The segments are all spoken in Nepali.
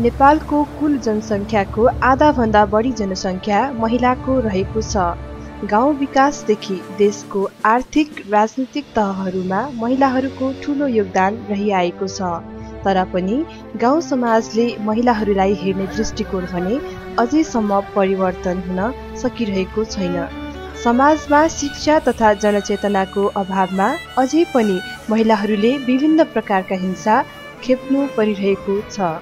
नेपालको कुल जनसङ्ख्याको आधाभन्दा बढी जनसङ्ख्या महिलाको रहेको छ। गाउँ विकासदेखि देशको आर्थिक राजनीतिक तहहरूमा महिलाहरूको ठूलो योगदान रहिआएको छ। तर पनि गाउँ समाजले महिलाहरूलाई हेर्ने दृष्टिकोण भने अझैसम्म परिवर्तन हुन सकिरहेको छैन। समाजमा शिक्षा तथा जनचेतनाको अभावमा अझै पनि महिलाहरूले विभिन्न प्रकारका हिंसा खेप्नु परिरहेको छ।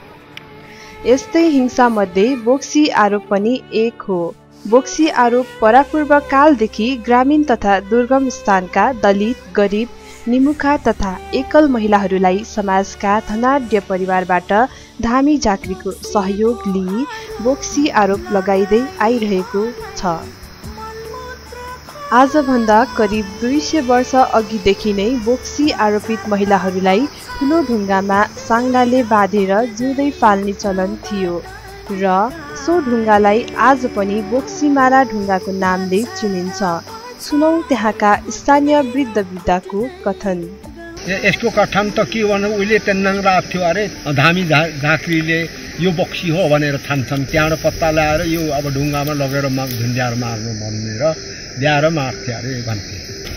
यस्तै हिंसा मध्ये बोक्सी आरोप पनि एक हो। बोक्सी आरोप परापूर्व कालदेखि ग्रामीण तथा दुर्गम स्थानका दलित, गरिब, निमुखा तथा एकल महिलाहरूलाई समाजका धनाढ्य परिवारबाट धामी झाँक्रीको सहयोग लिई बोक्सी आरोप लगाइँदै आइरहेको छ। आजभन्दा करिब 200 वर्ष अघिदेखि नै बोक्सी आरोपित महिलाहरूलाई ठुलो ढुङ्गामा साङ्गाले बाँधेर जिउँदै फाल्ने चलन थियो र सो ढुङ्गालाई आज पनि बोक्सीमारा ढुङ्गाको नामले चिनिन्छ। सुनौ त्यहाँका स्थानीय वृद्ध वृद्धाको कथन। यसको कथन त के भन्नु, उहिले तेन्नाङ रात थियो अरे, धामी झाँक्रीले यो बोक्सी हो भनेर ठान्छन्। त्यहाँबाट पत्ता ल्याएर यो अब ढुङ्गामा लगेर झुन्ड्याएर मार्नु भनेर ल्याएर मार्थे अरे भन्थे।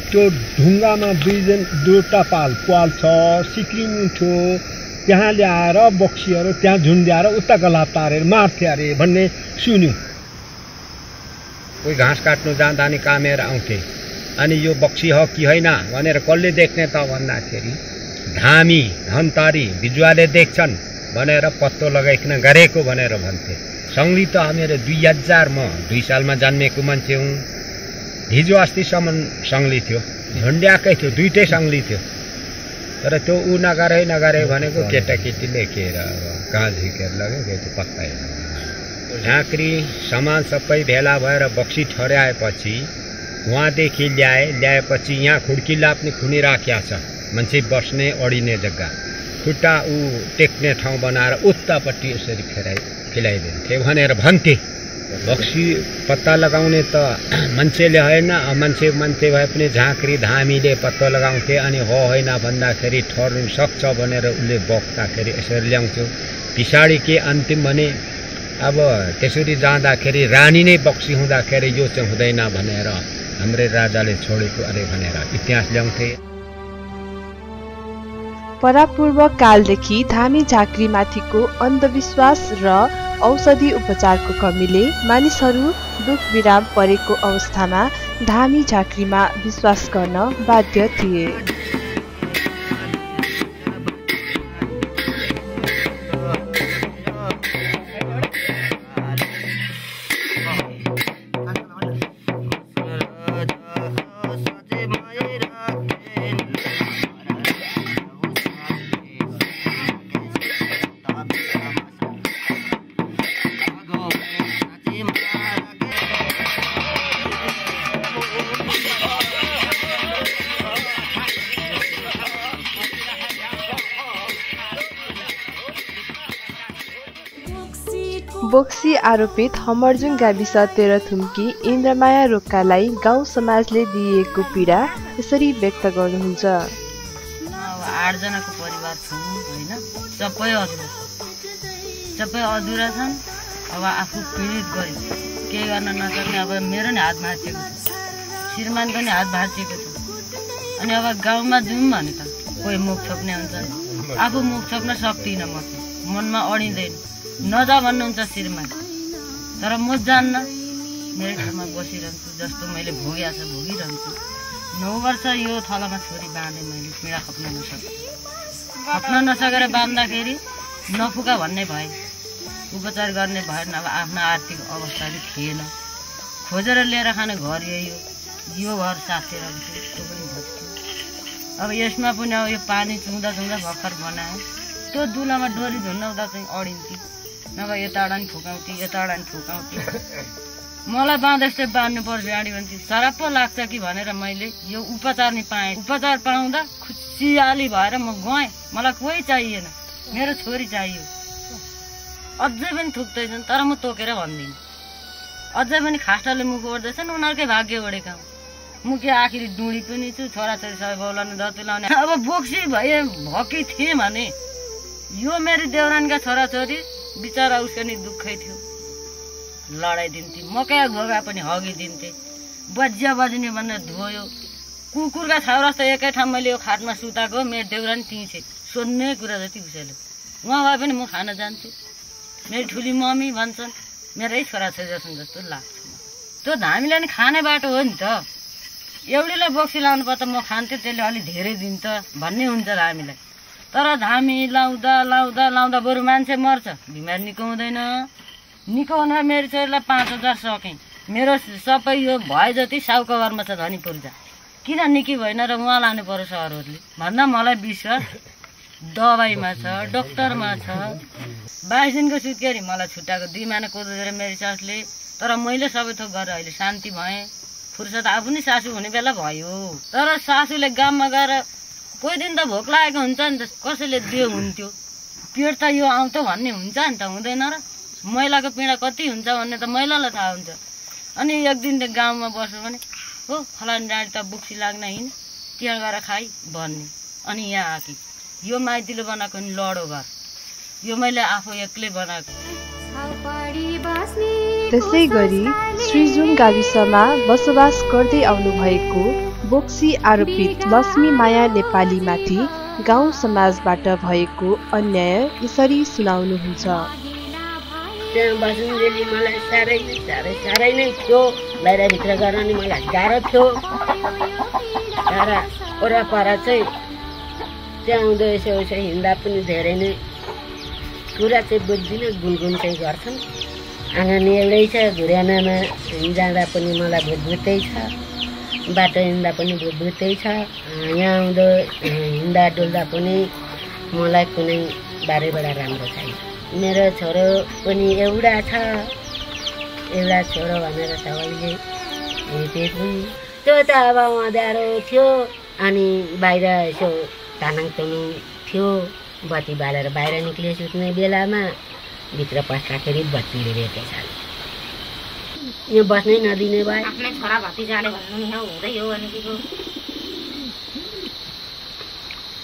त्यो ढुङ्गामा दुईवटा पाल छ, सिक्री मुठो, त्यहाँ ल्याएर बोक्सीहरू त्यहाँ झुन्ड्याएर उता गला तारेर मार्थे अरे भन्ने सुन्यो। कोही घाँस काट्नु जाँदा नि कामेर आउँथे। अनि यो बोक्सी हो कि होइन भनेर कसले देख्ने त भन्दाखेरि धामी, धनतारी, बिजुवाले देख्छन् भनेर पत्तो लगाइकन गरेको भनेर भन्थे। सङ्गली त मेरो 2002 सालमा जन्मेको मान्छे हुँ। हिजो अस्तिसम्म सङ्गली थियो, झुन्ड्याएकै थियो, दुइटै सङ्गली थियो। तर त्यो ऊ नगरे भनेको केटाकेटीले केर कहाँ झिकेर लग्यो त्यो पत्ता झाँक्री समाज सबै भेला भएर बक्सी ठहर्याएपछि उहाँदेखि ल्याएपछि यहाँ खुड्की लाप्ने खुनी राख्या छ, मान्छे बस्ने अडिने जग्गा, खुट्टा ऊ टेक्ने ठाउँ बनाएर उत्तापट्टि यसरी फिलाइदिन्थे भनेर भन्थे। बक्सी पत्ता लगाउने त मान्छेले होइन, मान्छे भए पनि झाँक्री धामीले पत्ता लगाउँथे। अनि हो होइन भन्दाखेरि ठहर्नु सक्छ भनेर उसले बोक्दाखेरि यसरी ल्याउँथ्यो। पछाडि के अन्तिम भने अब त्यसरी जाँदाखेरि रानी नै बक्सी हुँदाखेरि यो चाहिँ हुँदैन भनेर हाम्रै राजाले छोडेको अरे भनेर इतिहास ल्याउँथे। परापूर्व कालदेखि धामी झाँक्रीमाथिको अन्धविश्वास र औषधि उपचारको कमीले मानिसहरू दुख विराम परेको अवस्थामा धामी झाँक्रीमा विश्वास गर्न बाध्य थिए। बोक्सी आरोपित हमर्जुङ गाविस तेह्रथुम्की इन्द्रमाया रोक्कालाई गाउँ समाजले दिएको पीडा यसरी व्यक्त गर्नुहुन्छ। 8 जनाको परिवार छौँ होइन, सबै अधुरा छन्। अब आफू पीडित गरी के गर्न नसक्ने, अब मेरो नि हात भाँचिएको छ, श्रीमानको नि हात भाँचिएको छ। अनि अब गाउँमा जाउँ भने त कोही मुख छोप्ने हुन्छ, आफू मुख छोप्न सक्दिनँ, म मनमा अडिँदैन, नजा भन्नुहुन्छ श्रीमान। तर म जान्न, मेरो ठाउँमा बसिरहन्छु, जस्तो मैले भोगिरहन्छु। 9 वर्ष यो थलामा छोरी बाँधेँ मैले, पीडा खप्न नसकेर बाँध्दाखेरि नफुका भन्ने भए, उपचार गर्ने भएन। अब आफ्नो आर्थिक अवस्था पनि थिएन, खोजेर लिएर खाने घर यो घर साथेर त्यो पनि भत्थ्यो। अब यसमा पनि अब यो पानी चुउँदा भर्खर बनायो, त्यो दुलामा डोरी झुन्डाउँदा चाहिँ अडिन्थ्यो, नभए यताबाट नि ठोकाउँथ्यो। मलाई बाँधेस्तै बाँध्नु पर्छ गाडी भन्थ्यो। सरप्प लाग्छ कि भनेर मैले यो उपचार नि पाएँ। उपचार पाउँदा खुसियाली भएर म गएँ। मलाई कोही चाहिएन, मेरो छोरी चाहियो। अझै पनि थुक्दैछन्, तर म तोकेर भन्दिनँ। अझै पनि खास्टाले मुख ओढ्दैछन्, उनीहरूकै भाग्य ओढेका हुन्। म के आखिरी डुँडी पनि छु, छोराछोरी सबै बौलाउने दत्तु लाउने। अब बोक्सी भएकी थिएँ भने यो मेरो देउरानीका छोराछोरी बिचरा उसको नि दुःखै थियो, लडाइदिन्थे, मकै घोगा पनि हगिदिन्थे, बज्या बज्ने भनेर धोयो। कुकुरका छाउरा त एकै ठाउँ मैले यो खाटमा सुताएको मेरो देउरा नि त्यहीँ छ, सोध्ने कुरा जति उसैले। उहाँ भए पनि म खान जान्छु, मेरो ठुली मम्मी भन्छन्, मेरै छोराछोरी जस्तो लाग्छ। त्यो धामीलाई नि खाने बाटो हो नि त, एउटैलाई बोक्सी लाउनु पर्छ म खान्थेँ, त्यसले अलि धेरै दिन्छ भन्ने हुन्छ धामीलाई। तर धामी लाउँदा लाउँदा लाउँदा बरु मान्छे मर्छ, बिमार निको हुँदैन। निको हुन मेरो छोरीलाई 5,000 सकेँ, मेरो सबै यो भए जति साउको घरमा छ धनी पूर्जा, किन निकी भएन र उहाँ लानु पर्यो सरहरूले भन्दा मलाई विश्वास दबाईमा छ, डक्टरमा छ। 22 दिनको सुत्केरी मलाई छुट्टाएको 2 महिना कोदोर मेरो सासले। तर मैले सबै थोक गरेर अहिले शान्ति भएँ। फुर्सद आफू नि सासू हुने बेला भयो, तर सासूले गाममा गएर कोही दिन त भोक लागेको हुन्छ नि त, कसैले दियो हुन्थ्यो, पेट त यो आउँथ्यो भन्ने हुन्छ नि त, हुँदैन र। महिलाको पीडा कति हुन्छ भन्ने त महिलालाई थाहा हुन्छ। अनि एक दिन त गाउँमा बस्यो भने हो फलानी डाँडी त बोक्सी लाग्न हिँड, त्यहाँ गएर खाइ भन्ने। अनि यहाँ आकी यो माइतीले बनाएको नि लडो घर, यो मैले आफू एक्लै बनाएको। त्यसै गरी श्रीजुम गाविसमा बसोबास गर्दै आउनुभएको बोक्सी आरोपित लक्ष्मी माया नेपालीमाथि गाउँ समाजबाट भएको अन्याय यसरी सुनाउनुहुन्छ। त्यहाँ बस्नुले मलाई साह्रै नै थियो, बाहिरभित्र गर्न नि मलाई गाह्रो थियो। तर वरपर चाहिँ त्यहाँ आउँदो यसो हिँड्दा पनि धेरै नै कुरा चाहिँ बुझ्दिनँ, गुनगुन चाहिँ गर्छन्। आँगन एउटै छ, घुर्यानामा जाँदा पनि मलाई भुतभुतै छ, बाटो हिँड्दा पनि भुतभुतै छ। यहाँ आउँदो हिँड्दा डुल्दा पनि मलाई कुनै बारेबाट राम्रो छैन। मेरो छोरो पनि एउटा छ, एउटा छोरो भनेर सबैले हेपे पनि त्यो त अब अँध्यारो थियो। अनि बाहिर यसो तानाङ तुनुङ थियो, बत्ती बालेर बाहिर निक्ले सुत्ने बेलामा भित्र पस्दाखेरि बत्तीले रेटेछ। यो बस्नै नदिने भयो। आफ्नै छोरा भतिजाले भन्नु नि हुँदै हो अनि के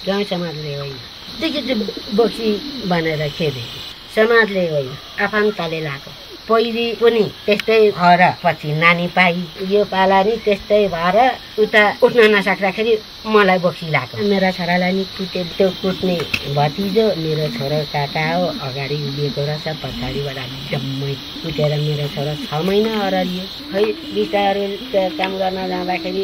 गाउँ समाजले होइन, त्यो बोक्सी भनेर खेदे समाजले होइन, आफन्तले लगाएको। पहिली पनि त्यस्तै भएर पछि नानी पाइ, यो पाला नि त्यस्तै भएर उता उठ्न नसक्दाखेरि मलाई बोक्सी लाग्यो। मेरा छोरालाई नि कुटे, त्यो कुट्ने भतिजो मेरो छोरो काका हो, अगाडि उभिएको रहेछ, पछाडिबाट जम्मै कुटेर मेरो छोरो 6 महिना हरालियो। खै बिस्तारै काम गर्न जाँदाखेरि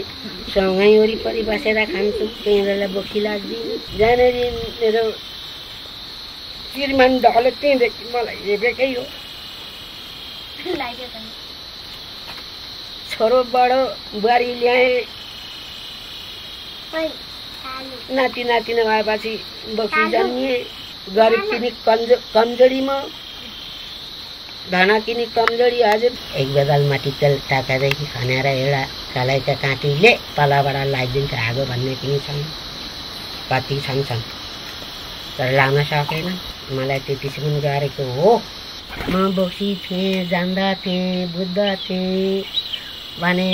सँगै वरिपरि बसेर खान्छौँ, त्यहीँलाई बोक्सी लाग्दिनँ। जहाँनिर मेरो श्रीमान ढले त्यहीँदेखि मलाई हेपेकै हो। छोरो बडो बुहारी ल्याएँ, नाति नातिना भएपछि बोक्सी जन्मिए। गरिब किनी कमजोरीमा, धन किनी कमजोरी। हजुर एक बदल माटी तेल टाकादेखि खनेर एउटा कलाइका काँटीले तलबाट लगाइदिन्छ आगो भन्ने पनि छन्, कति छन् तर लाउन सकेन। मलाई त्यतिसम्म गरेको हो। म बोक्सी थिएँ, जान्दा थिएँ, बुझ्दा थिएँ भने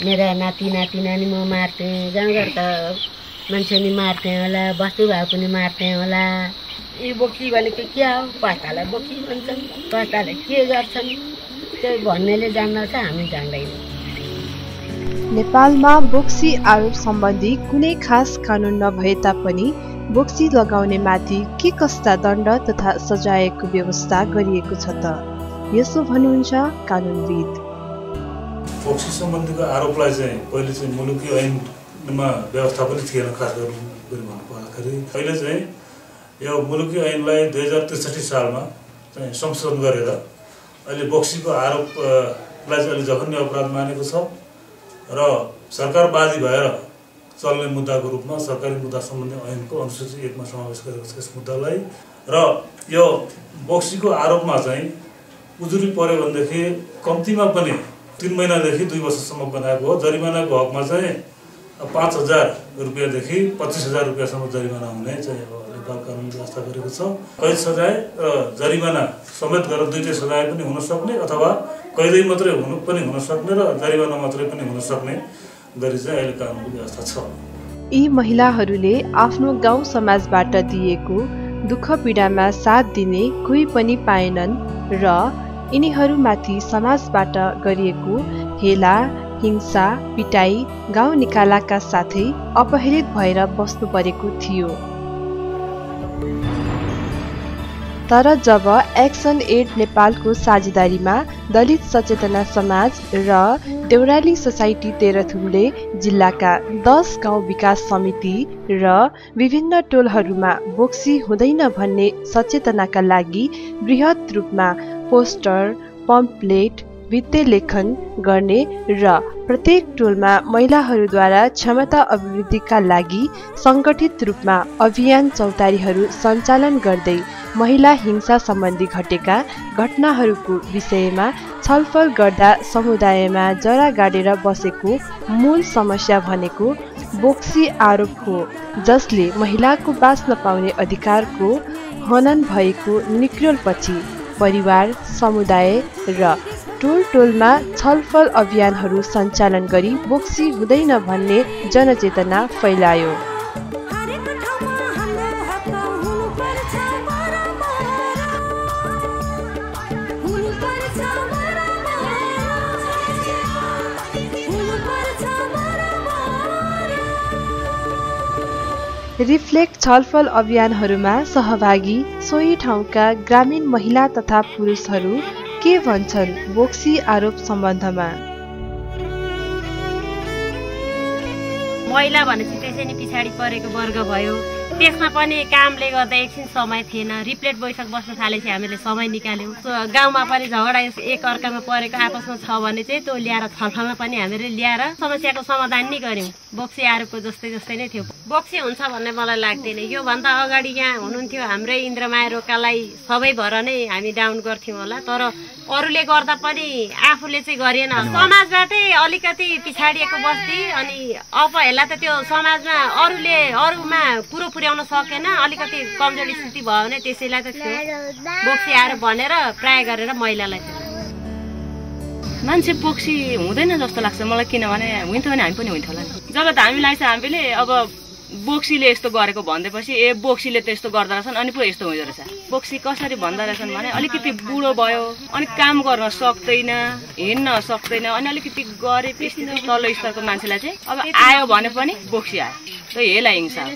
मेरा नाति नातिना नि म मार्थेँ। गाउँघर त मान्छे नि मार्थेँ होला, बस्तु भाउ पनि मार्थेँ होला। यो बोक्सी भनेको क्या हो? पस्तालाई बोक्सी भन्छन्, पस्ताले के गर्छन् त्यो भन्नेले जान्दछ, हामी जान्दैनौँ। नेपालमा बोक्सी आरोप सम्बन्धी कुनै खास कानुन नभए तापनि बोक्सी लगाउने माथि के कस्ता दण्ड तथा सजायको व्यवस्था गरिएको छ त? यसो भन्नुहुन्छ कानुनविद। बोक्सी सम्बन्धीको आरोपलाई चाहिँ पहिले चाहिँ मुलुकी ऐनमा व्यवस्था पनि थिएन। खास गरी भन्नुपर्दाखेरि अहिले चाहिँ यो मुलुकी ऐनलाई 2063 सालमा चाहिँ संशोधन गरेर अहिले बोक्सीको आरोपलाई चाहिँ अलि जघन्य अपराध मानेको छ र सरकारवादी भएर चल्ने मुद्दाको रूपमा सरकारी मुद्दा सम्बन्धी ऐनको अनुसूची 1 मा समावेश गरेको छ यस मुद्दालाई। र यो बोक्सीको आरोपमा चाहिँ उजुरी पर्यो भनेदेखि कम्तीमा पनि 3 महिनादेखि 2 वर्षसम्म बनाएको हो। जरिमानाको हकमा चाहिँ 5,000 रुपियाँदेखि 25,000 रुपियाँसम्म जरिमाना हुने चाहिँ नेपाल कानुन व्यवस्था गरेको छ। कैद सजाय र जरिमाना समेत गरेर दुईटै सजाय पनि हुन सक्ने अथवा कैदै मात्रै पनि हुन सक्ने र जरिमाना मात्रै पनि हुन सक्ने गरी चाहिँ अहिले कानुनको व्यवस्था छ। यी महिलाहरूले आफ्नो गाउँ समाजबाट दिएको दुःख पीडामा साथ दिने कोही पनि पाएनन् र यिनीहरूमाथि समाजबाट गरिएको हेला हिंसा पिटाई गाउँ निकालाका साथै अपहरित भएर बस्नु परेको थियो। तर जब एक्सन एड नेपालको साझेदारीमा दलित सचेतना समाज र देउराली सोसाइटी तेह्रथुमले जिल्लाका 10 गाउँ विकास समिति र विभिन्न टोलहरूमा बोक्सी हुँदैन भन्ने सचेतनाका लागि बृहत रूपमा पोस्टर, पम्पलेट, भित्ते लेखन गर्ने र प्रत्येक टोलमा महिलाहरूद्वारा क्षमता अभिवृद्धिका लागि सङ्गठित रूपमा अभियान चौतारीहरू सञ्चालन गर्दै महिला हिंसा सम्बन्धी घटेका घटनाहरूको विषयमा छलफल गर्दा समुदायमा जरा गाडेर बसेको मूल समस्या भनेको बोक्सी आरोप हो, जसले महिलाको बाँच्न पाउने अधिकारको हनन भएको निक्रोलपछि परिवार, समुदाय र टोल टोलमा छलफल अभियानहरू सञ्चालन गरी बोक्सी हुँदैन भन्ने जनचेतना फैलायो। रिफ्लेक्ट छलफल अभियानहरूमा सहभागी सोही ठाउँका ग्रामीण महिला तथा पुरुषहरू के भन्छन् बोक्सी आरोप सम्बन्धमा? महिला भनेपछि त्यसै नि पछाडि परेको वर्ग भयो। त्यसमा पनि कामले गर्दा एकछिन समय थिएन। रिप्लेट बैठक बस्न थालेपछि हामीले समय निकाल्यौँ। गाउँमा पनि झगडा एक अर्कामा परेको आपसमा छ भने चाहिँ त्यो ल्याएर छलफलमा पनि हामीले ल्याएर समस्याको समाधान नै गर्यौँ। बोक्सी आरोपको जस्तै जस्तै नै थियो। बोक्सी हुन्छ भन्ने मलाई लाग्दैन। योभन्दा अगाडि यहाँ हुनुहुन्थ्यो हाम्रै इन्द्रमाया रोकालाई सबै भएर नै हामी डाउन गर्थ्यौँ होला, तर अरूले गर्दा पनि आफूले चाहिँ गरिएन। समाजबाटै अलिकति पिछाडिएको बस्ती अनि अपहेला त त्यो समाजमा अरूमा कुरो पुर्याउन सकेन, अलिकति कमजोरी स्थिति भयो भने त्यसैलाई त थियो बोक्सी आरोप भनेर प्राय गरेर महिलालाई मान्छे बोक्सी हुँदैन जस्तो लाग्छ मलाई, किनभने हुन्थ्यो भने हामी पनि हुन्थ्यो होला नि। जब हामीलाई चाहिँ हामीले अब बोक्सीले यस्तो गरेको भन्दैपछि बोक्सीले त यस्तो गर्दो रहेछन् अनि पो यस्तो हुँदो रहेछ। बोक्सी कसरी भन्दा रहेछन् भने अलिकति बुढो भयो अनि काम गर्न सक्दैन, हिँड्न सक्दैन, अनि अलिकति गरेपछि तल्लो स्तरको मान्छेलाई चाहिँ अब आयो भने पनि बोक्सी आयो, त्यो हेला हिंसा हो।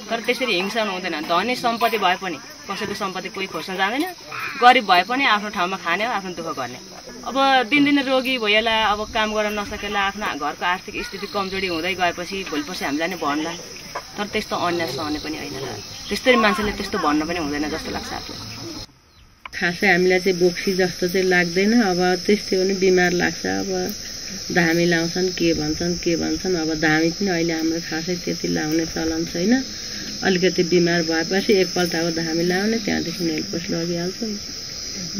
तर त्यसरी हिंसा हुँदैन। धनी सम्पत्ति भए पनि कसैको सम्पत्ति कोही खोज्न जाँदैन, गरिब भए पनि आफ्नो ठाउँमा खाने हो, आफ्नो दुःख गर्ने। अब दिनदिनै रोगी भइएला, अब काम गर्न नसकेला, आफ्नो घरको आर्थिक स्थिति कमजोरी हुँदै गएपछि भोलिपर्सि हामीलाई नै भन्ला। तर त्यस्तो अन्याय सहने पनि होइन र त्यस्तै मान्छेले त्यस्तो भन्न पनि हुँदैन जस्तो लाग्छ आफूलाई। खासै हामीलाई चाहिँ बोक्सी जस्तो चाहिँ लाग्दैन। अब त्यस्तै पनि बिमार लाग्छ, अब धामी लाउँछन् के भन्छन्। अब धामी पनि अहिले हाम्रो खासै त्यति लाउने चलन छैन। अलिकति बिमार भएपछि एकपल्ट अब धामी लाउने, त्यहाँदेखि हेल्पोस्ट लगिहाल्छौँ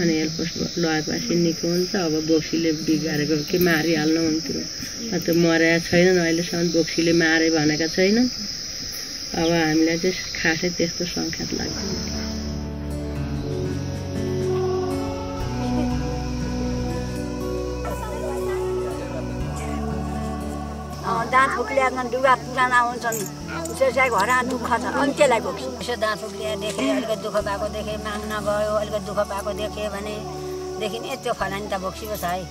अनि हेल्पोस्ट लगाएपछि निको हुन्छ। अब बोक्सीले बिगारेको के मारिहाल्नु हुन्थ्यो, त्यो मरेका छैनन् अहिलेसम्म, बोक्सीले मारे भनेका छैनन्। अब हामीलाई चाहिँ खासै त्यस्तो सङ्ख्यात लाग्दैन। दाँत फुक्लियामा लुगा पुराना हुन्छन्, त्यसलाई घरमा दुःख छ अनि त्यसलाई बोक्सी। यसो दाँत फुक्लिया देखेँ, अलिकति दुःख पाएको देखेँ, माग्न गयो अलिकति दुःख पाएको देखेँ भनेदेखि त्यो फलानी त बोक्सी पो छ है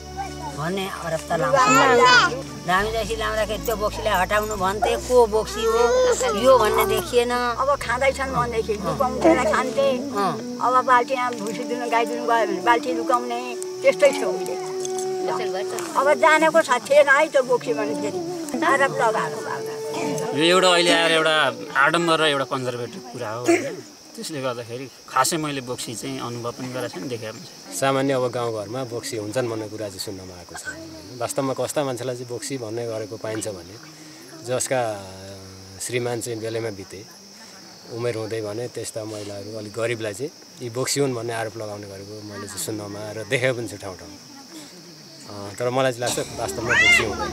भन्ने अरब त लाउँछ। धामी जैसी लाउँदाखेरि त्यो बोक्सीलाई हटाउनु भन्थे, को बोक्सी हो यो भन्ने देखिएन। अब खाँदैछन् भनेदेखि लुकाउँथेन खान्थे। अब बाल्टीमा भुसी दिनु गाई दिनु गयो भने बाल्टी लुकाउने त्यस्तै थियो उहिले। अब जानेको छ थिएन है त्यो बोक्सी भने फेरि आरोप लगाएको। यो एउटा अहिले आएर एउटा आडम्बर र एउटा कन्जर्भेटिभ कुरा हो होइन। त्यसले गर्दाखेरि खासै मैले बोक्सी चाहिँ अनुभव पनि गरेको छु, देखेको पनि छु। सामान्य अब गाउँघरमा बोक्सी हुन्छन् भन्ने कुरा चाहिँ सुन्नमा आएको छ। वास्तवमा कस्ता मान्छेलाई चाहिँ बोक्सी भन्ने गरेको पाइन्छ भने जसका श्रीमान चाहिँ बेलैमा बिते, उमेर हुँदै भने त्यस्ता महिलाहरू अलिक गरिबलाई चाहिँ यी बोक्सी हुन् भन्ने आरोप लगाउने गरेको मैले चाहिँ सुन्नमा र देखेको पनि छु ठाउँ ठाउँमा। तर मलाई चाहिँ लाग्छ वास्तवमा बोक्सी हुँदैन।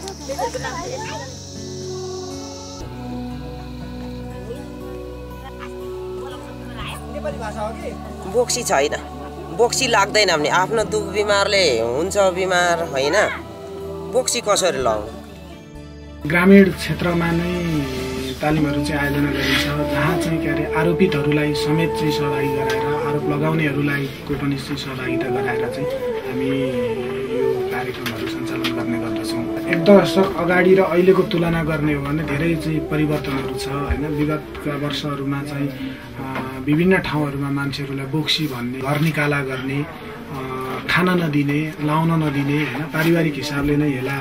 बोक्सी छैन, बोक्सी लाग्दैन भने आफ्नो दुख बिमारले हुन्छ बिमार होइन, बोक्सी कसरी लाउनु? ग्रामीण क्षेत्रमा नै तालिमहरू चाहिँ आयोजना गरिन्छ जहाँ चाहिँ के अरे आरोपितहरूलाई समेत चाहिँ सहभागी गराएर आरोप लगाउनेहरूलाई को पनि चाहिँ सहभागिता गराएर चाहिँ हामी यो कार्यक्रमहरू सञ्चालन गर्ने गर्दछौँ। एक दशक अगाडि र अहिलेको तुलना गर्ने हो भने धेरै चाहिँ परिवर्तनहरू छ होइन। विगतका वर्षहरूमा चाहिँ विभिन्न ठाउँहरूमा मान्छेहरूलाई बोक्सी भन्ने, घर निकाला गर्ने, खाना नदिने, लाउन नदिने होइन, पारिवारिक हिसाबले नै हेला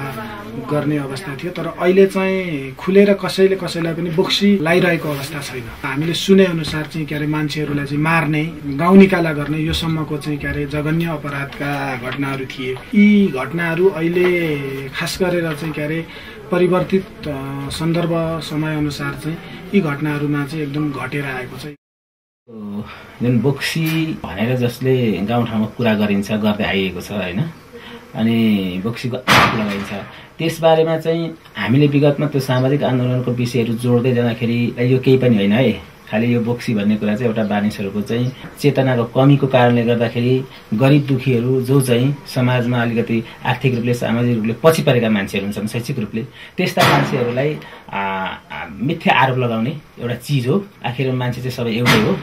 गर्ने अवस्था थियो। तर अहिले चाहिँ खुलेर कसैले कसैलाई पनि बोक्सी लाइरहेको अवस्था छैन। हामीले सुने अनुसार चाहिँ के अरे मान्छेहरूलाई चाहिँ मार्ने, गाउँ निकाला गर्ने यो सम्मको चाहिँ के अरे जघन्य अपराधका घटनाहरू थिए। यी घटनाहरू अहिले खास गरेर चाहिँ के अरे परिवर्तित सन्दर्भ समयअनुसार चाहिँ यी घटनाहरूमा चाहिँ एकदम घटेर आएको छ। जुन बोक्सी भनेर जसले गाउँठाउँमा कुरा गरिन्छ, गर्दै आइएको छ होइन, अनि बोक्सीको आरोप लगाइन्छ, त्यसबारेमा चाहिँ हामीले विगतमा त्यो सामाजिक आन्दोलनको विषयहरू जोड्दै जाँदाखेरि यो केही पनि होइन है, खालि यो बोक्सी भन्ने कुरा चाहिँ एउटा मानिसहरूको चाहिँ चेतनाको कमीको कारणले गर्दाखेरि गरिब दुखीहरू जो चाहिँ समाजमा अलिकति आर्थिक रूपले सामाजिक रूपले पछि परेका मान्छेहरू हुन्छन् शैक्षिक रूपले, त्यस्ता मान्छेहरूलाई मिथ्या आरोप लगाउने एउटा चिज हो। आखिर मान्छे चाहिँ सबै एउटै हो,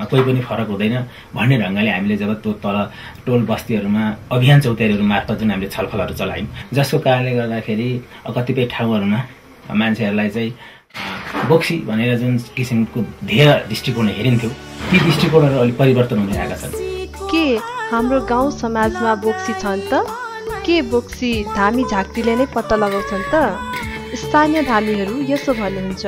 कोही पनि फरक हुँदैन भन्ने ढङ्गले हामीले जब त्यो तल टोल बस्तीहरूमा अभियान चौतारीहरू मार्फत जुन हामीले छलफलहरू चलायौँ, जसको कारणले गर्दाखेरि कतिपय ठाउँहरूमा मान्छेहरूलाई चाहिँ बोक्सी भनेर जुन किसिमको धेरै दृष्टिकोण हेरिन्थ्यो ती दृष्टिकोणहरू अलिक परिवर्तन हुँदै आएका छन्। के हाम्रो गाउँ समाजमा बोक्सी छन् त? के बोक्सी धामी झाँक्रीले नै पत्ता लगाउँछन् त? स्थानीय धामीहरू यसो भन्नुहुन्छ।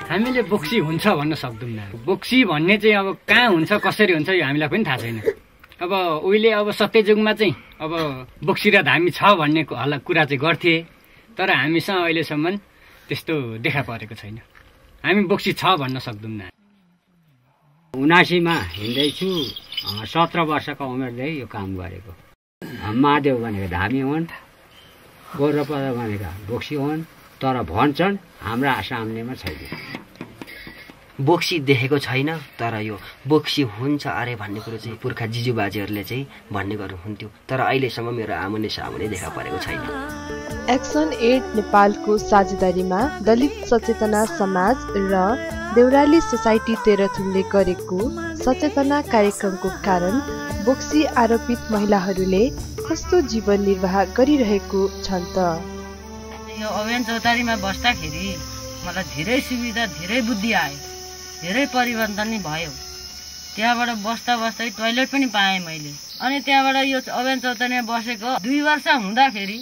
हामीले बोक्सी हुन्छ भन्न सक्दैनौँ। बोक्सी भन्ने चाहिँ अब कहाँ हुन्छ, कसरी हुन्छ यो हामीलाई पनि थाहा छैन। अब उहिले अब सत्ययुगमा चाहिँ अब बोक्सी र धामी छ भन्ने कुरा चाहिँ गर्थे, तर हामीसँग अहिलेसम्म त्यस्तो देखा परेको छैन। हामी बोक्सी छ भन्न सक्दैनौँ। 79मा हिँड्दैछु, 17 वर्षको उमेरदेखि यो काम गरेको। महादेव भनेको धामी हुन्, गोरपद भनेका बोक्सी हुन्, तर भन्छन् हाम्रा सामनेमा छैन। बोक्सी देखेको छैन, तर यो बोक्सी हुन्छ अरे भन्ने कुरो चाहिँ पुर्खा जिजुबाजेहरूले चाहिँ भन्ने गर्नुहुन्थ्यो, तर अहिलेसम्म मेरो आमुने सामुने देखा परेको छैन। एक्सन एड नेपालको साझेदारीमा दलित सचेतना समाज र देउराली सोसाइटी तेह्रथुमले गरेको सचेतना कार्यक्रमको कारण बोक्सी आरोपित महिलाहरूले कस्तो जीवन निर्वाह गरिरहेको छन् त? यो अभियान चौतारीमा बस्दाखेरि मलाई धेरै सुविधा, धेरै बुद्धि आयो, धेरै परिवर्तन नि भयो। त्यहाँबाट बस्दा बस्दै टोइलेट पनि पाएँ मैले। अनि त्यहाँबाट यो अभियान चौतारीमा बसेको 2 वर्ष हुँदाखेरि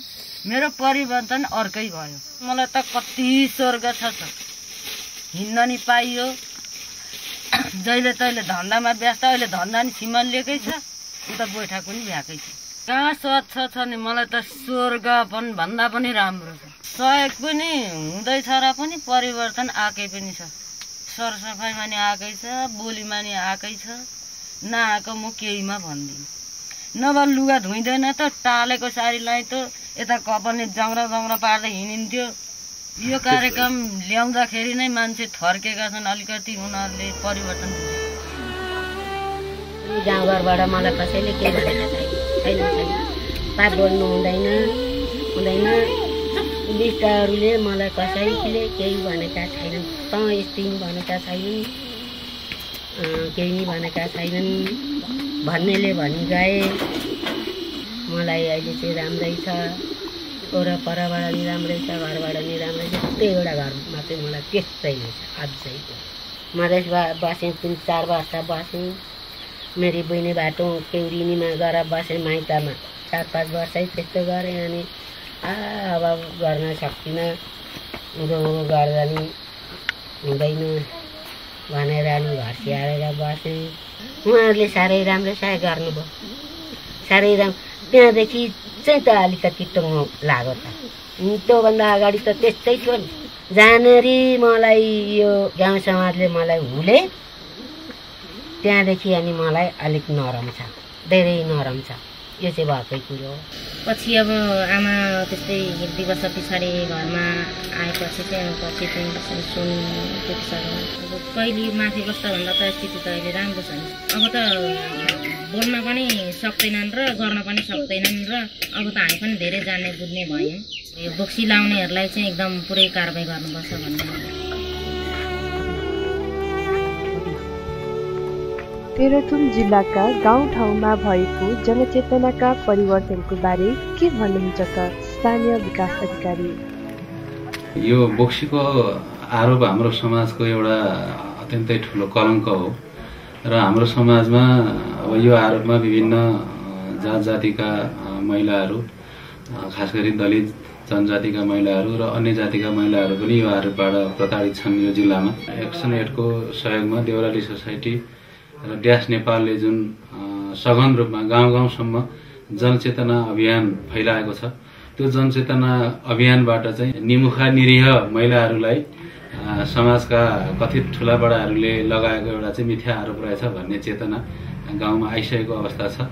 मेरो परिवर्तन अर्कै भयो। मलाई त कति स्वर्ग छ। हिँड्न नि पाइयो, जहिले तहिले धन्दामा व्यस्त, अहिले धन्दा नि छिमलिएकै छ, उता बैठाको नि भ्याएकै छ। कहाँ स्वच्छ छ नि, मलाई त स्वर्ग पनि भन्दा पनि राम्रो छ। सहयोग पनि हुँदैछ र पनि परिवर्तन आएकै पनि छ। सरसफाइमा नि आएकै छ, बोलीमा नि आएकै छ। नआएको म केहीमा भन्दिनँ। नभए लुगा धुइँदैन त, टालेको साडीलाई त यता कपालले जङ्ग्रा पार्दै हिँडिन्थ्यो। यो कार्यक्रम ल्याउँदाखेरि नै मान्छे थर्केका छन्, अलिकति उनीहरूले परिवर्तन गाउँघरबाट मलाई कसैले के भनेको छैन। पाप बोल्नु हुँदैन। दुष्टहरूले मलाई कसैले केही भनेका छैनन्। त यस्तै भनेका छैनन्, केही नि भनेका छैनन्। भन्नेले भनि गए। मलाई अहिले चाहिँ राम्रै छ, वरपरबाट नि राम्रै छ, घरबाट नि राम्रै छ। एउटा घरमा चाहिँ मलाई त्यस्तै नै छ। अझै मधेसमा बसेँ, 3-4 वर्ष बसेँ। मेरी बहिनी बाटो केउरिनीमा गएर बसेँ, माइतमा 4-5 वर्षै त्यस्तो गरेँ। अनि अब गर्न सक्दिनँ, उँधो गर्दा नि हुँदैन भनेर अनि घर स्याहारेर बसेँ। उहाँहरूले साह्रै राम्रो सहयोग गर्नुभयो, साह्रै राम्रो। त्यहाँदेखि चाहिँ त अलिकति टुङ्गो लाग्यो त। त्योभन्दा अगाडि त त्यस्तै थियो नि। जहाँनेरि मलाई यो गाउँ समाजले मलाई हुले, त्यहाँदेखि अनि मलाई अलिक नरम छ, धेरै नरम छ। यो चाहिँ भएकै कुरो हो। पछि अब आमा त्यस्तै 1-2 वर्ष पछाडि घरमा आएपछि चाहिँ पछि चाहिँ सुन पुगिसक्यो। अब पहिले माथि बस्दा भन्दा त स्थिति त अहिले राम्रो छ। अब त बोल्न पनि सक्दैनन् र गर्न पनि सक्दैनन् र अब त हामी पनि धेरै जान्ने बुझ्ने भयौँ। यो बोक्सी लाउनेहरूलाई चाहिँ एकदम पुरै कारबाही गर्नुपर्छ भन्ने तेह्रथुम जिल्लाका गाउँठाउँमा भएको जनचेतनाका परिवर्तनको बारे के भन्नुहुन्छ त स्थानीय विकास अधिकारी? यो बोक्सीको आरोप हाम्रो समाजको एउटा अत्यन्तै ठुलो कलङ्क हो र हाम्रो समाजमा अब यो आरोपमा विभिन्न जात जातिका महिलाहरू, खास गरी दलित जनजातिका महिलाहरू र अन्य जातिका महिलाहरू पनि यो आरोपबाट प्रताडित छन्। यो जिल्लामा एक्सन एडको सहयोगमा देउराली सोसाइटी र ड्यास नेपालले जुन सघन रूपमा गाउँ गाउँसम्म जनचेतना अभियान फैलाएको छ, त्यो जनचेतना अभियानबाट चाहिँ निमुखा निरीह महिलाहरूलाई समाजका कथित ठुला बडाहरूले लगाएको एउटा चाहिँ मिथ्या आरोप रहेछ भन्ने चेतना गाउँमा आइसकेको अवस्था छ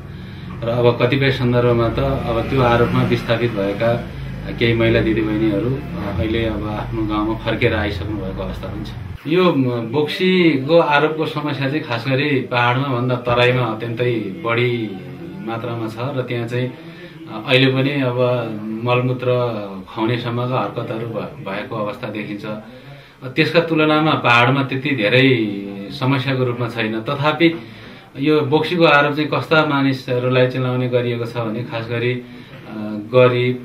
र अब कतिपय सन्दर्भमा त अब त्यो आरोपमा विस्थापित भएका केही महिला दिदीबहिनीहरू अहिले अब आफ्नो गाउँमा फर्केर आइसक्नु भएको अवस्था पनि छ। यो बोक्सीको आरोपको समस्या चाहिँ खास गरी पहाडमा भन्दा तराईमा अत्यन्तै बढी मात्रामा छ र त्यहाँ चाहिँ अहिले पनि अब मलमूत्र खुवाउनेसम्मका हरकतहरू भएको अवस्था देखिन्छ। त्यसका तुलनामा पहाडमा त्यति धेरै समस्याको रूपमा छैन। तथापि यो बोक्सीको आरोप चाहिँ कस्ता मानिसहरूलाई चलाउने गरिएको छ भने खास गरी गरिब,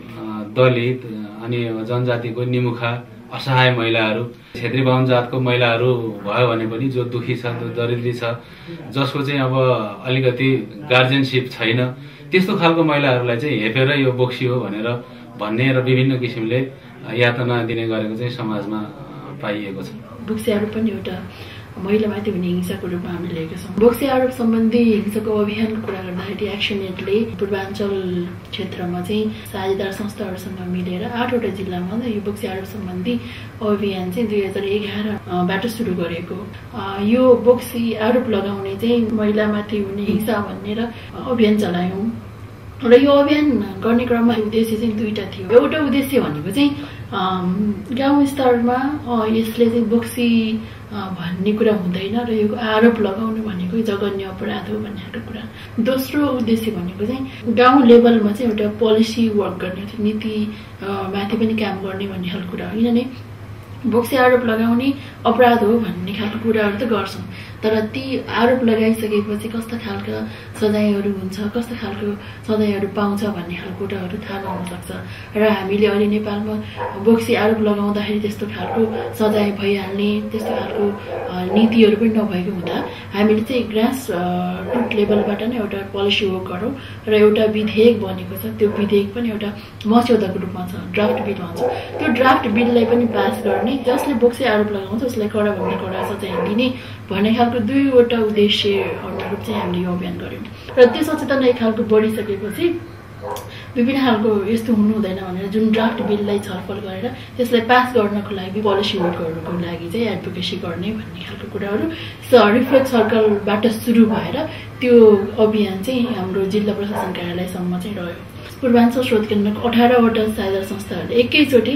दलित अनि जनजातिको निमुखा असहाय महिलाहरू, क्षेत्री बाहुन जातको महिलाहरू भयो भने पनि जो दुखी छ, जो दरिद्री छ, जसको चाहिँ अब अलिकति गार्जेनसिप छैन, त्यस्तो खालको महिलाहरूलाई चाहिँ हेपेर यो बोक्सी हो भनेर भन्ने र विभिन्न किसिमले यातना दिने गरेको चाहिँ समाजमा पाइएको छ। बोक्सी आरोप पनि एउटा महिलामाथि हुने हिंसाको रूपमा हामीले लिएका छौँ। बोक्सी आरोप सम्बन्धी हिंसाको अभियानको कुरा गर्दाखेरि एक्सन एडले पूर्वाञ्चल क्षेत्रमा चाहिँ साझेदार संस्थाहरूसँग मिलेर 8वटा जिल्लामा यो बोक्सी आरोप सम्बन्धी अभियान चाहिँ 2011बाट सुरु गरेको। यो बोक्सी आरोप लगाउने चाहिँ महिलामाथि हुने हिंसा भनेर अभियान चलायौँ र यो अभियान गर्ने क्रममा उद्देश्य चाहिँ दुईटा थियो। एउटा उद्देश्य भनेको चाहिँ गाउँ स्तरमा यसले चाहिँ बोक्सी भन्ने कुरा हुँदैन र यो आरोप लगाउनु भनेको जघन्य अपराध हो भन्ने खालको कुरा। दोस्रो उद्देश्य भनेको चाहिँ गाउँ लेभलमा चाहिँ एउटा पोलिसी वर्क गर्ने, नीति माथि पनि काम गर्ने भन्ने खालको कुरा हो। किनभने बोक्सी आरोप लगाउने अपराध हो भन्ने खालको कुराहरू त गर्छौँ, तर ती आरोप लगाइसकेपछि कस्ता खालका सजायहरू हुन्छ, कस्ता खालको सजायहरू पाउँछ भन्ने खालको कुराहरू थाहा नहुन सक्छ र हामीले अहिले नेपालमा बोक्सी आरोप लगाउँदाखेरि त्यस्तो खालको सजाय भइहाल्ने, त्यस्तो खालको नीतिहरू पनि नभएको हुँदा हामीले चाहिँ ग्रास रुट लेभलबाट नै एउटा पोलिसी वर्क गरौँ र एउटा विधेयक बनेको छ। त्यो विधेयक पनि एउटा मस्यौदाको रूपमा छ, ड्राफ्ट बिल भन्छ। त्यो ड्राफ्ट बिललाई पनि पास गर्ने, जसले बोक्सी आरोप लगाउँछ उसलाई कडाभन्दा कडा सजाय दिने भन्ने खालको दुईवटा उद्देश्य अनुरूप चाहिँ हामीले यो अभियान गऱ्यौँ र त्यो सचेतना एक खालको बढिसकेपछि विभिन्न खालको यस्तो हुनु हुँदैन भनेर जुन ड्राफ्ट बिललाई छलफल गरेर त्यसलाई पास गर्नको लागि पोलिसी वर्कहरूको लागि चाहिँ एडभोकेसी गर्ने भन्ने खालको कुराहरू रिफ्लेक्ट सर्कलबाट सुरु भएर त्यो अभियान चाहिँ हाम्रो जिल्ला प्रशासन कार्यालयसम्म चाहिँ रह्यो। पूर्वाञ्चल स्रोत केन्द्रको 18वटा साझेदार संस्थाहरूले एकैचोटि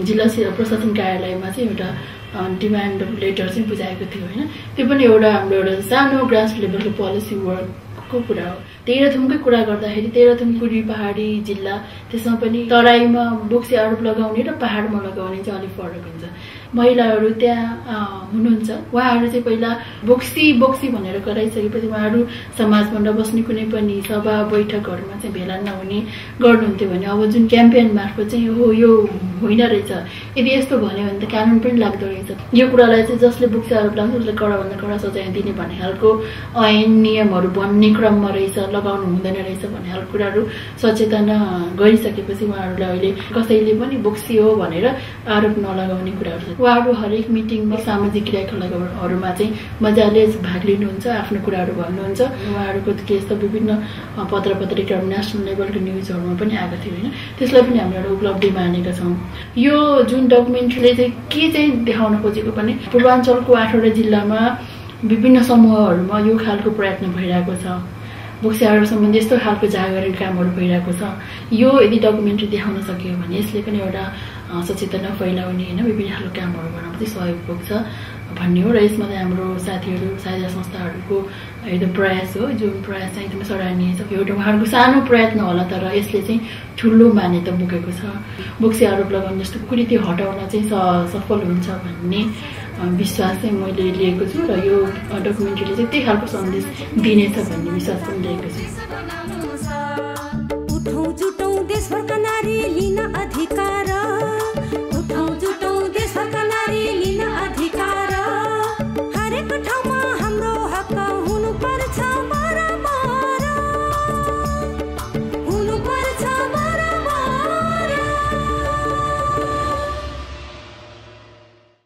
जिल्ला प्रशासन कार्यालयमा चाहिँ एउटा डिमान्ड लेटर चाहिँ बुझाएको थियो होइन। त्यो पनि एउटा हाम्रो एउटा सानो ग्रास लेभलको पोलिसी वर्कको कुरा हो। तेह्रथुमकै कुरा गर्दाखेरि तेह्रथुम कुडी पहाडी जिल्ला, त्यसमा पनि तराईमा बोक्सी आरोप लगाउने र पहाडमा लगाउने चाहिँ अलिक फरक हुन्छ। महिलाहरू त्यहाँ हुनुहुन्छ, उहाँहरू चाहिँ पहिला बोक्सी भनेर कराइसकेपछि उहाँहरू समाजमा नबस्ने, कुनै पनि सभा बैठकहरूमा चाहिँ भेला नहुने गर्नुहुन्थ्यो भने अब जुन क्याम्पेन मार्फत चाहिँ हो यो होइन रहेछ, यदि यस्तो भन्यो भने त कानुन पनि लाग्दो रहेछ, यो कुरालाई चाहिँ जसले बोक्सी आरोप लाग्छ उसलाई कडाभन्दा कडा सजाय दिने भन्ने खालको ऐन नियमहरू बन्ने क्रममा रहेछ, लगाउनु हुँदैन रहेछ भन्ने खालको कुराहरू सचेतना गरिसकेपछि उहाँहरूलाई अहिले कसैले पनि बोक्सी हो भनेर आरोप नलगाउने कुराहरू छ। उहाँहरू हरेक मिटिङमा सामाजिक क्रियाकलापहरूमा चाहिँ मजाले भाग लिनुहुन्छ, आफ्नो कुराहरू भन्नुहुन्छ। उहाँहरूको केस त विभिन्न पत्र पत्रिका नेसनल लेभलको न्युजहरूमा पनि आएको थियो होइन। त्यसलाई पनि हामीले एउटा उपलब्धि मानेका छौँ। यो जुन डकुमेन्ट्रीले चाहिँ के चाहिँ देखाउन खोजेको भने पूर्वाञ्चलको 8वटा जिल्लामा विभिन्न समूहहरूमा यो खालको प्रयत्न भइरहेको छ, बोक्सी आरोप सम्बन्धी यस्तो खालको जागरण कामहरू भइरहेको छ। यो यदि डकुमेन्ट्री देखाउन सक्यो भने यसले पनि एउटा सचेतना फैलाउने होइन विभिन्न खालको कामहरू गर्न चाहिँ सहयोग पुग्छ भन्ने हो। र यसमा चाहिँ हाम्रो साथीहरू साझा संस्थाहरूको एकदम प्रयास हो, जुन प्रयास चाहिँ एकदमै सराहनीय छ। एउटा उहाँहरूको सानो प्रयत्न होला तर यसले चाहिँ ठुलो मान्यता बोकेको छ। बोक्सी आरोप लगाउने जस्तो कुरीति हटाउन चाहिँ सफल हुन्छ भन्ने विश्वास चाहिँ मैले लिएको छु र यो डकुमेन्ट्रीले चाहिँ त्यही खालको सन्देश दिनेछ भन्ने विश्वास पनि लिएको छु।